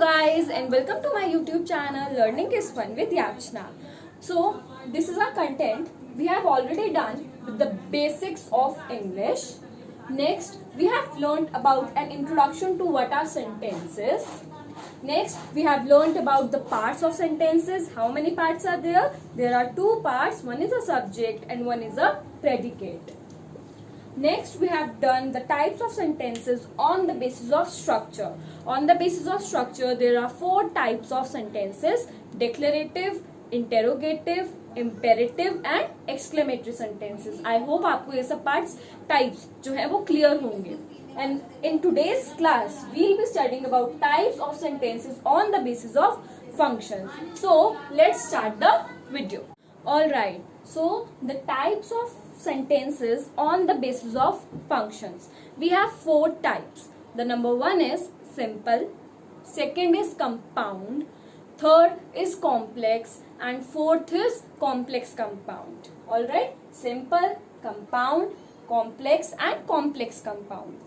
guys and welcome to my YouTube channel Learning is Fun with Yachna. So this is our content. We have already done with the basics of English. Next we have learned about an introduction to what are sentences. Next we have learned about the parts of sentences. How many parts are there? There are two parts. One is a subject and one is a predicate. Next we have done the types of sentences on the basis of structure. On the basis of structure there are four types of sentences: declarative, interrogative, imperative and exclamatory sentences. I hope आपको ये सब parts types जो है वो clear होंगे. And in today's class we will be studying about types of sentences on the basis of functions. So let's start the video. Alright, so the types of sentences on the basis of functions. We have four types. The number one is simple, second is compound, third is complex and fourth is complex compound. Alright, simple, compound, complex and complex compound.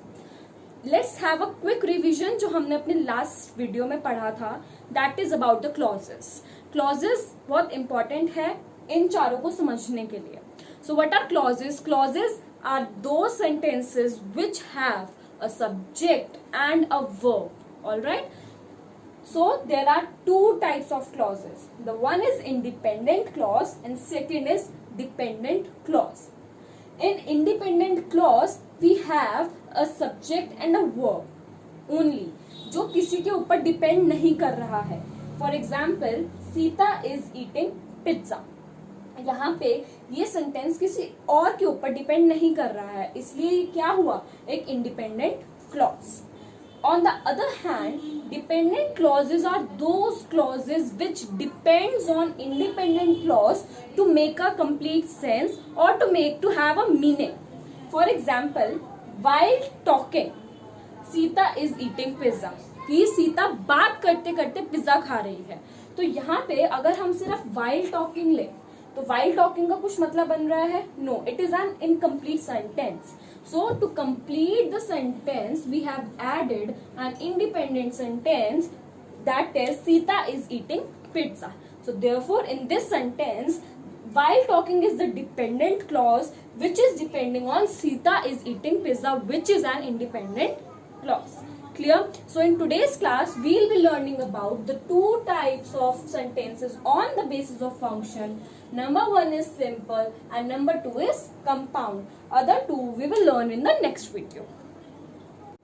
Let's have a quick revision जो हमने अपने last video में पढ़ा था. That is about the clauses. Clauses बहुत important है इन चारों को समझने के लिए. So what are clauses? Clauses are those sentences which have a subject and a verb. Alright? So there are two types of clauses. The one is independent clause and second is dependent clause. In independent clause we have a subject and a verb only, जो किसी के ऊपर depend नहीं कर रहा है. For example, Sita is eating pizza. यहाँ पे ये सेंटेंस किसी और के ऊपर डिपेंड नहीं कर रहा है, इसलिए क्या हुआ, एक independent clause. On the other hand dependent clauses are those clauses which depends on independent clause to make a complete sense और to have a meaning. For example, while talking Sita is eating pizza, कि सीता बात करते करते pizza खा रही है. तो यहाँ पे अगर हम सिर्फ व्हाइल टॉकिंग ले तो वाइल टॉकिंग का कुछ मतलब बन रहा है? No, it is an incomplete sentence. So to complete the sentence we have added an independent sentence that is Sita is eating pizza. So therefore in this sentence while talking is the dependent clause which is depending on Sita is eating pizza, which is an independent clause. Clear? So in today's class we will be learning about the two types of sentences on the basis of function. Number one is simple and number two is compound. Other two we will learn in the next video.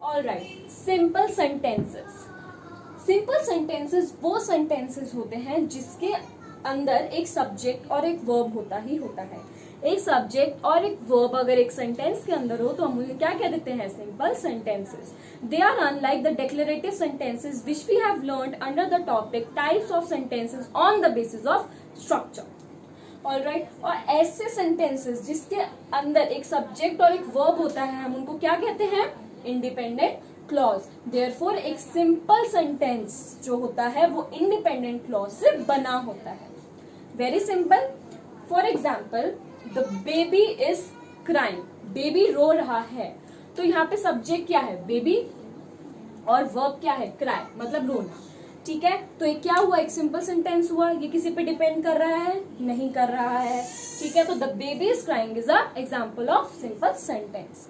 Alright, simple sentences. Simple sentences वो sentences होते हैं जिसके अंदर एक subject और एक verb होता ही होता है. एक सब्जेक्ट और एक वर्ब अगर एक सेंटेंस के अंदर हो तो हम उन्हें क्या कह देते हैं? Simple sentences. They are unlike the declarative sentences which we have learned under the topic types of sentences on the basis of structure. Alright, और ऐसे सेंटेंसेस जिसके अंदर एक सब्जेक्ट और एक वर्ब होता है हम उनको क्या कहते हैं? Independent clause. देयरफॉर एक सिंपल सेंटेंस जो होता है वो इंडिपेंडेंट क्लॉज से बना होता है. Very simple. For example, the baby is crying, baby रो रहा है. तो यहाँ पे सब्जेक्ट क्या है? बेबी, और वर्ब क्या है? क्राई, मतलब रोना. ठीक है, तो ये क्या हुआ? एक सिंपल सेंटेंस हुआ. ये किसी पे डिपेंड कर रहा है? नहीं कर रहा है. ठीक है, तो the baby is crying is a example of simple sentence.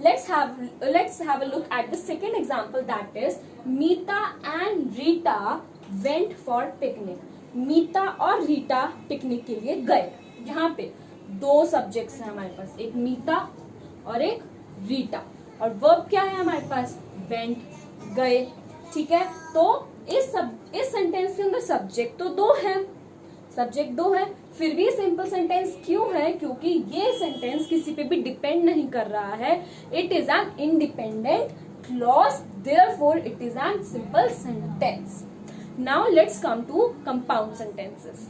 Let's have a look at the second example, that is Meeta and Rita went for picnic. मीता और रीटा पिकनिक के लिए गए. यहाँ पे दो सब्जेक्ट्स हैं हमारे पास, एक मीता और एक रीटा, और वर्ब क्या है हमारे पास? वेंट, गए. ठीक है, तो इस सेंटेंस के अंदर सब्जेक्ट तो दो है, सब्जेक्ट दो है, फिर भी सिंपल सेंटेंस क्यों है? क्योंकि ये सेंटेंस किसी पे भी डिपेंड नहीं कर रहा है. It is an independent clause, therefore it is an simple sentence. Now let's come to compound sentences.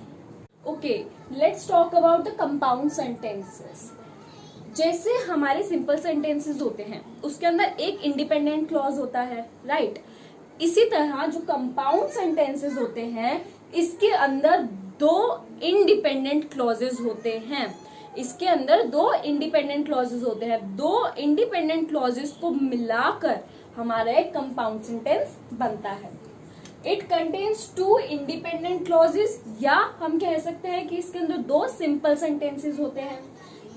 Okay, let's talk about the compound sentences. जैसे हमारे सिंपल सेंटेंसेस होते हैं उसके अंदर एक इंडिपेंडेंट क्लॉज होता है, राइट? इसी तरह जो कंपाउंड सेंटेंसेस होते हैं इसके अंदर दो इंडिपेंडेंट क्लॉजेस होते हैं. इसके अंदर दो इंडिपेंडेंट क्लॉजेस होते हैं. दो इंडिपेंडेंट क्लॉजेस को मिलाकर हमारा एक कंपाउंड सेंटेंस बनता है. इट कंटेन्स 2 इंडिपेंडेंट क्लॉजेस, या हम कह सकते हैं कि इसके अंदर 2 सिंपल सेंटेंसेस होते हैं।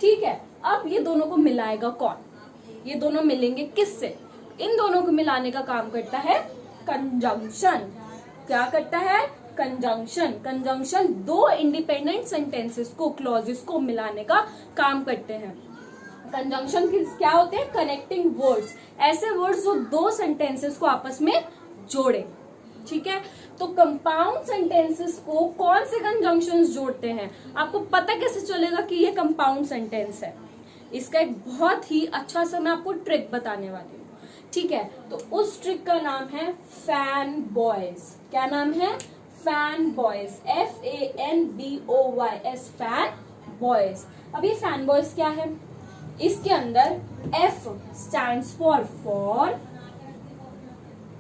ठीक है, अब ये दोनों को मिलाएगा कौन? ये दोनों मिलेंगे किससे? इन दोनों को मिलाने का काम करता है कंजंक्शन। क्या करता है? कंजंक्शन। कंजंक्शन 2 इंडिपेंडेंट सेंटेंसेस को, क्लॉजेस को मिलाने का काम करते हैं। कंजंक्शन क्या होते हैं? कनेक्टिंग वर्ड्स, ऐसे वर्ड्स जो 2 सेंटेंसेस को आपस में जोड़े। ठीक है, तो कंपाउंड सेंटेंसेस को कौन से कंजंक्शंस जोड़ते हैं? आपको पता कैसे चलेगा कि ये कंपाउंड सेंटेंस है? इसका एक बहुत ही अच्छा सा मैं आपको ट्रिक बताने वाली हूँ। ठीक है, तो उस ट्रिक का नाम है फैन बॉयज। क्या नाम है? Fan boys, FANBOYS, fan boys. अब ये फैन बॉयज क्या है? इसके अंदर F stands for,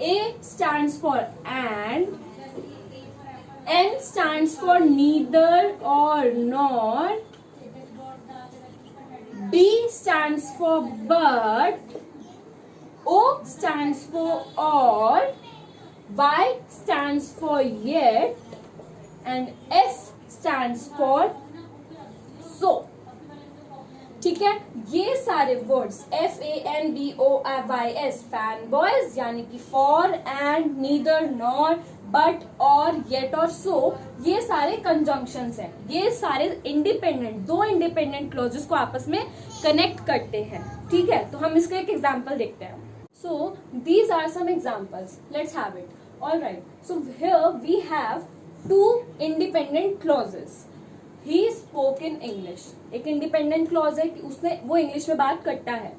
A stands for and, N stands for neither or nor, B stands for but, O stands for or, Y stands for yet, and S stands for so। ठीक है, ये सारे words FANBOYS, fan boys, यानी कि for, and, neither, nor, but, और, yet और सो, ये सारे कंजंक्शंस हैं। ये सारे इंडिपेंडेंट, 2 इंडिपेंडेंट क्लॉजेस को आपस में कनेक्ट करते हैं। ठीक है, तो हम इसका एक एग्जांपल देखते हैं। So these are some examples, let's have it. Alright, so here we have 2 independent clauses. He spoke in English, एक इंडिपेंडेंट क्लॉज है कि वो इंग्लिश में बात करता है।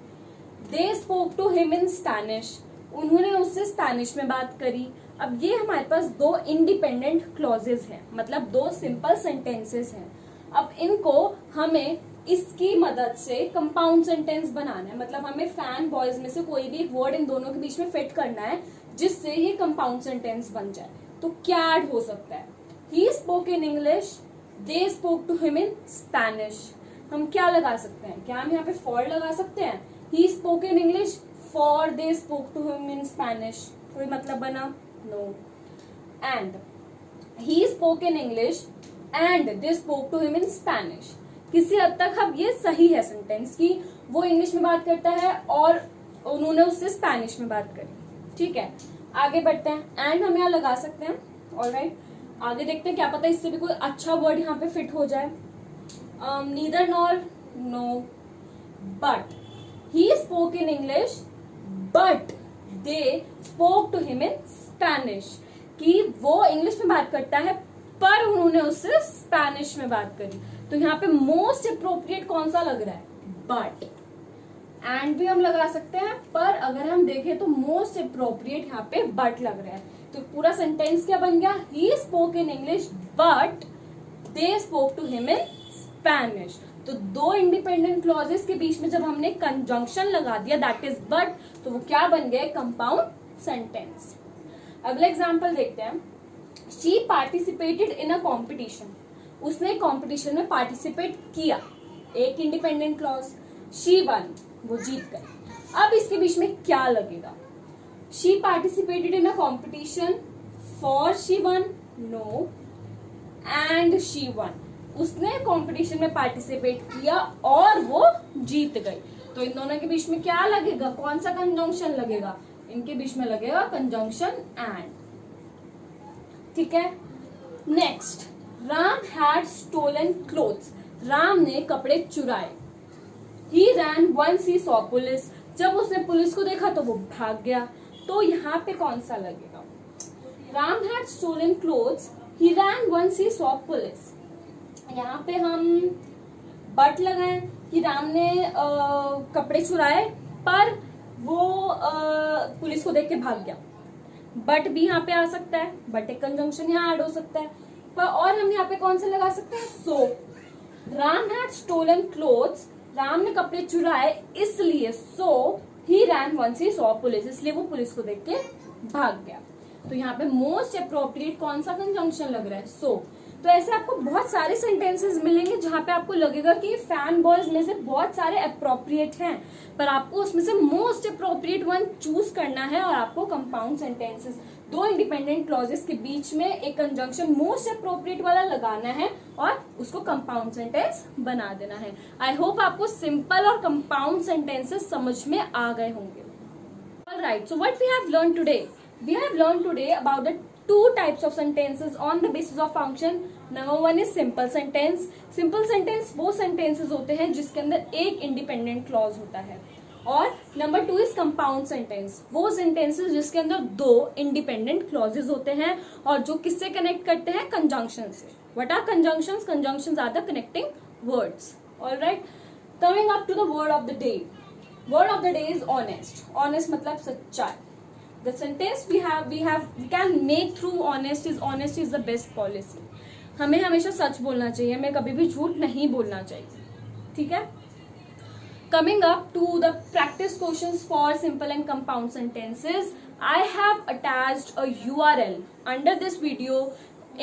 They spoke to him in Spanish, उन्होंने उससे स्पेनिश में बात करी। अब ये हमारे पास 2 इंडिपेंडेंट क्लॉजेस हैं, मतलब 2 सिंपल सेंटेंसेस हैं। अब इनको हमें इसकी मदद से कंपाउंड सेंटेंस बनाना है, मतलब हमें फैन बॉयज में से कोई भी एक वर्ड इन दोनों के बीच में फिट करना है जिससे ये कंपाउंड सेंटेंस बन जाए। तो क्या ऐड हो सकता है? He spoke in English, They spoke to him in Spanish। हम क्या लगा सकते हैं? क्या हम यहाँ पे for लगा सकते हैं? He spoke in English, for they spoke to him in Spanish। कोई मतलब बना? No। And he spoke in English and they spoke to him in Spanish। किसी हद तक अब ये सही है सेंटेंस की, वो इंग्लिश में बात करता है और उन्होंने उससे स्पेनिश में बात करी। ठीक है, आगे बढ़ते हैं। एंड हम यहाँ लगा सकते हैं। ऑलराइट, आगे देखते हैं, क्या पता इससे भी कोई अच्छा वर्ड यहाँ पे फिट हो जाए। Neither nor, no, but he spoke in English but they spoke to him in Spanish, कि वो इंग्लिश में बात करता है पर उन्होंने उससे स्पेनिश में बात करी। तो यहाँ पे मोस्ट अप्रोप्रिएट कौन सा लग रहा है? बट। एंड भी हम लगा सकते हैं, पर अगर हम देखें तो मोस्ट अप्रोप्रिएट यहाँ पे बट लग रहा है। तो पूरा सेंटेंस क्या बन गया? He spoke in English but they spoke to him in Spanish। तो 2 इंडिपेंडेंट क्लॉजेस के बीच में जब हमने कंजंक्शन लगा दिया, दैट इज बट, तो वो क्या बन गए? Compound sentence. अगला एग्जांपल देखते हैं। She participated in a competition, उसने कॉम्पिटिशन में पार्टिसिपेट किया। एक इंडिपेंडेंट क्लॉज। She won, वो जीत गई। अब इसके बीच में क्या लगेगा? She participated in a competition, for she won, no, and she won। उसने कंपटीशन में पार्टिसिपेट किया और वो जीत गई। तो इन दोनों के बीच में क्या लगेगा? कौन सा कंजंक्शन लगेगा? इनके बीच में लगेगा कंजंक्शन एंड। ठीक है, next, Ram had stolen clothes, Ram ने कपड़े चुराए। He ran once he saw police, जब उसने पुलिस को देखा तो वो भाग गया। तो यहाँ पे कौन सा लगेगा? Ram had stolen clothes, he ran once he saw police. यहाँ पे हम बट लगाएं कि राम ने कपड़े चुराए पर वो पुलिस को देख के भाग गया। बट भी यहाँ पे आ सकता है, बट एक कंजंक्शन यहाँ ऐड हो सकता है। पर और हम यहाँ पे कौन सा लगा सकते हैं? So. Ram had stolen clothes, Ram ने कपड़े चुराए इसलिए, so he ran once he saw police, इसलिए वो पुलिस को देख के भाग गया। तो यहाँ पे मोस्ट अप्रोप्रिएट कौन सा कंजंक्शन लग रहा है? सो। तो ऐसे आपको बहुत सारे सेंटेंसेस मिलेंगे जहां पे आपको लगेगा कि फैन बॉयज में से बहुत सारे अप्रोप्रिएट हैं, पर आपको उसमें से मोस्ट अप्रोप्रिएट वन चूज करना है और आपको कंपाउंड सेंटेंसेस दो इंडिपेंडेंट क्लॉजेस के बीच में एक कंजंक्शन मोस्ट अप्रोप्रिएट वाला लगाना है और उसको कंपाउंड सेंटेंस बना देना है। आई होप आपको सिंपल और कंपाउंड सेंटेंसेस समझ में आ गए होंगे। Alright, so what we have learned today? We have learned today about the two types of sentences on the basis of function. Number one is simple sentence. Simple sentence वो sentences होते हैं जिसके अंदर एक independent clause होता है, और number two is compound sentence, वो सेंटेंसेस जिसके अंदर दो इंडिपेंडेंट क्लॉजेज होते हैं और जो किससे कनेक्ट करते हैं, कंजंक्शन से। What are conjunctions? Conjunctions are the connecting words. Alright, coming up to the word of the day. Word of the day is honest. Honest मतलब सच्चाई। The sentence we can make through honest is the best policy. हमें हमेशा सच बोलना चाहिए, हमें कभी भी झूठ नहीं बोलना चाहिए, ठीक है। Coming up to the practice questions for simple and compound sentences, I have attached a URL under this video.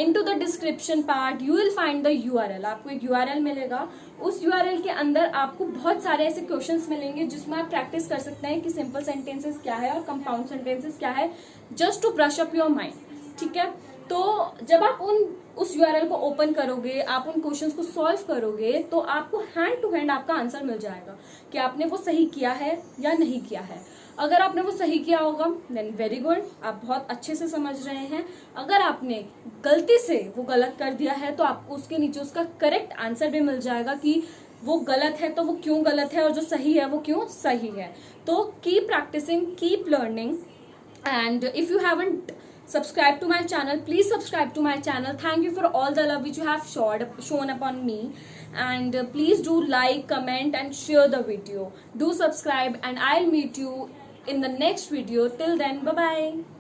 Into the description part you will find the URL. आपको एक URL मिलेगा, उस URL के अंदर आपको बहुत सारे ऐसे क्वेश्चंस मिलेंगे जिसमें आप प्रैक्टिस कर सकते हैं कि सिंपल सेंटेंसेस क्या है और कंपाउंड सेंटेंसेस क्या है, just to brush up your mind, ठीक है। तो जब आप उस URL को ओपन करोगे, आप उन क्वेश्चंस को सॉल्व करोगे, तो आपको हैंड टू हैंड आपका आंसर मिल जाएगा कि आपने वो सही किया है या नहीं किया है। अगर आपने वो सही किया होगा देन वेरी गुड, आप बहुत अच्छे से समझ रहे हैं। अगर आपने गलती से वो गलत कर दिया है तो आपको उसके नीचे उसका करेक्ट आंसर भी मिल जाएगा कि वो गलत है तो वो क्यों गलत है और जो सही है वो क्यों सही है। तो keep practising, keep learning, and if you haven't subscribed to my channel, please subscribe to my channel. Thank you for all the love which you have shown upon me, and please do like, comment and share the video. Do subscribe and I'll meet you in the next video. Till then, bye bye.